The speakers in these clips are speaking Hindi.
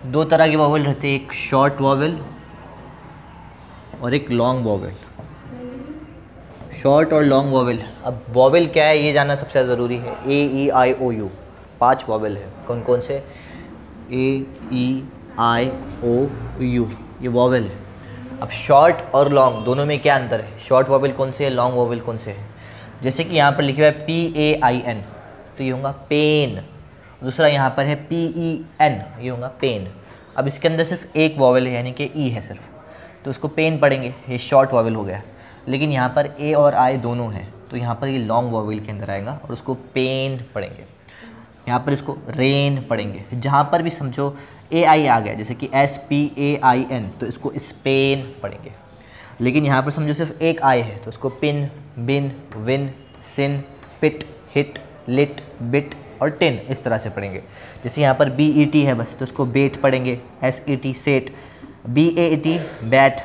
दो तरह के वॉवेल रहते हैं, एक शॉर्ट वॉवेल और एक लॉन्ग वॉवेल। शॉर्ट और लॉन्ग वॉवेल। अब वॉवेल क्या है ये जानना सबसे ज़्यादा ज़रूरी है। ए ई आई ओ यू 5 वॉवेल है। कौन कौन से? ए ई आई ओ यू, ये वॉवेल है। अब शॉर्ट और लॉन्ग दोनों में क्या अंतर है? शॉर्ट वॉवेल कौन से है, लॉन्ग वॉवेल कौन से है? जैसे कि यहाँ पर लिखा हुआ है PAIN, तो ये होगा पेन। दूसरा यहाँ पर है PEN, ये होगा पेन। अब इसके अंदर सिर्फ एक वॉवेल है यानी कि ई है सिर्फ, तो उसको पेन पढ़ेंगे, ये शॉर्ट वॉवेल हो गया। लेकिन यहाँ पर ए और आई दोनों हैं, तो यहाँ पर ये लॉन्ग वॉवेल के अंदर आएगा और उसको पेन पढ़ेंगे। यहाँ पर इसको रेन पढ़ेंगे। जहाँ पर भी समझो AI आ गया, जैसे कि SPAIN, तो इसको स्पेन पढ़ेंगे। लेकिन यहाँ पर समझो सिर्फ एक आई है, तो उसको पिन, बिन, विन, सिन, पिट, हिट, लिट, बिट और टिन इस तरह से पढ़ेंगे। जैसे यहाँ पर BET है बस, तो उसको बेट पढ़ेंगे। SET set, BAT bat.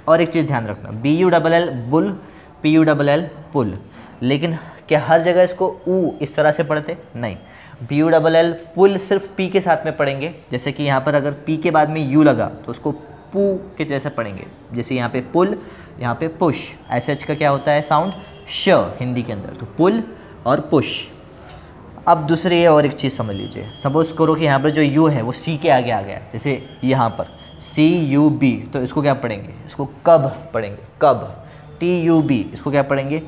और एक चीज़ ध्यान रखना, BULL बुल, PULL पुल। लेकिन क्या हर जगह इसको ऊ इस तरह से पढ़ते? नहीं। BULL पुल सिर्फ पी के साथ में पढ़ेंगे। जैसे कि यहाँ पर अगर पी के बाद में यू लगा तो उसको पू के जैसे पढ़ेंगे। जैसे यहाँ पे पुल, यहाँ पे पुश। SH का क्या होता है साउंड? श हिंदी के अंदर, तो पुल और पुश। अब दूसरी और एक चीज़ समझ लीजिए। सपोज करो कि यहाँ पर जो यू है वो सी के आगे आ गया, जैसे यहाँ पर CUB, तो इसको क्या पढ़ेंगे? इसको कब पढ़ेंगे, कब। TUB, इसको क्या पढ़ेंगे?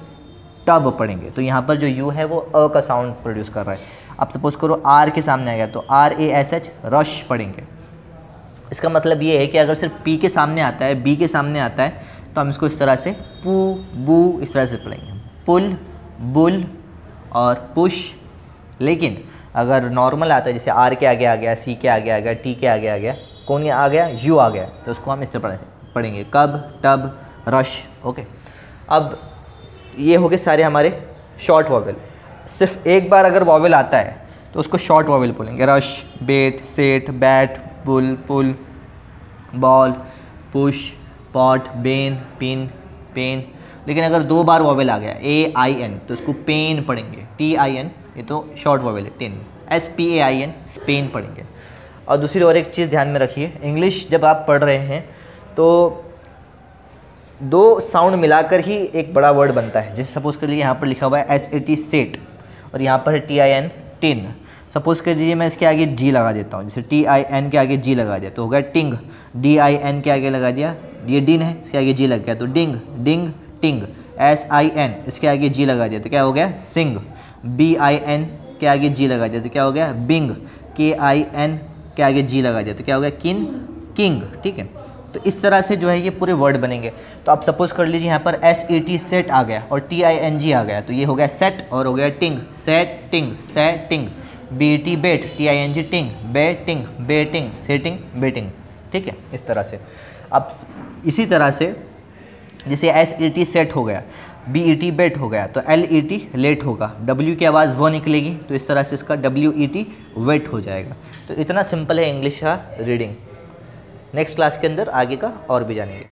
टब पढ़ेंगे। तो यहाँ पर जो यू है वो अ का साउंड प्रोड्यूस कर रहा है। अब सपोज करो आर के सामने आ गया, तो RASH रश पढ़ेंगे। इसका मतलब ये है कि अगर सिर्फ पी के सामने आता है, बी के सामने आता है, तो हम इसको इस तरह से पू बू इस तरह से पढ़ेंगे, पुल, बुल और पुश। लेकिन अगर नॉर्मल आता है, जैसे आर के आगे आ गया, सी के आगे आ गया, टी के आगे आ गया, कौन आ गया? यू आ गया, तो उसको हम इस तरह पढ़ेंगे, कब, टब, रश। ओके। अब ये हो गए सारे हमारे शॉर्ट वॉवेल। सिर्फ एक बार अगर वॉवेल आता है तो उसको शॉर्ट वॉवेल बोलेंगे। Rush, bet, set, bat, bull, pull, ball, push, pot, ben, pin, pen. लेकिन अगर 2 बार वॉवेल आ गया AIN, तो इसको पेन पढ़ेंगे। TIN, ये तो शॉर्ट वॉवेल है। टिन। SPAIN, स्पेन पढ़ेंगे। और दूसरी और एक चीज़ ध्यान में रखिए, इंग्लिश जब आप पढ़ रहे हैं तो 2 साउंड मिलाकर ही एक बड़ा वर्ड बनता है। जैसे सपोज कर लीजिए यहाँ पर लिखा हुआ है SAT सेट और यहाँ पर है TIN टिन। सपोज कर लीजिए मैं इसके आगे G लगा देता हूँ, जैसे TIN के आगे G लगा दिया तो हो गया टिंग। DIN के आगे लगा दिया, ये डिन है, इसके आगे G लग गया तो डिंग, डिंग, टिंग। SIN, इसके आगे G लगा दिया तो क्या हो गया? सिंग। BIN के आगे G लगा दिया तो क्या हो गया? बिंग। KIN के आगे G लगा दिया तो क्या हो गया? किन, किंग। ठीक है, तो इस तरह से जो है ये पूरे वर्ड बनेंगे। तो आप सपोज कर लीजिए यहाँ पर SET सेट आ गया और TING आ गया, तो ये हो गया सेट और हो गया टिंग, सेटिंग, सेटिंग। BET बेट, TING टिंग, बेटिंग, बेटिंग, सेटिंग, बेटिंग। ठीक है, इस तरह से। अब इसी तरह से जैसे SET सेट हो गया, BET बेट हो गया, तो LET लेट होगा, W की आवाज़ वो निकलेगी, तो इस तरह से इसका WET वेट हो जाएगा। तो इतना सिंपल है इंग्लिश का रीडिंग। नेक्स्ट क्लास के अंदर आगे का और भी जानेंगे।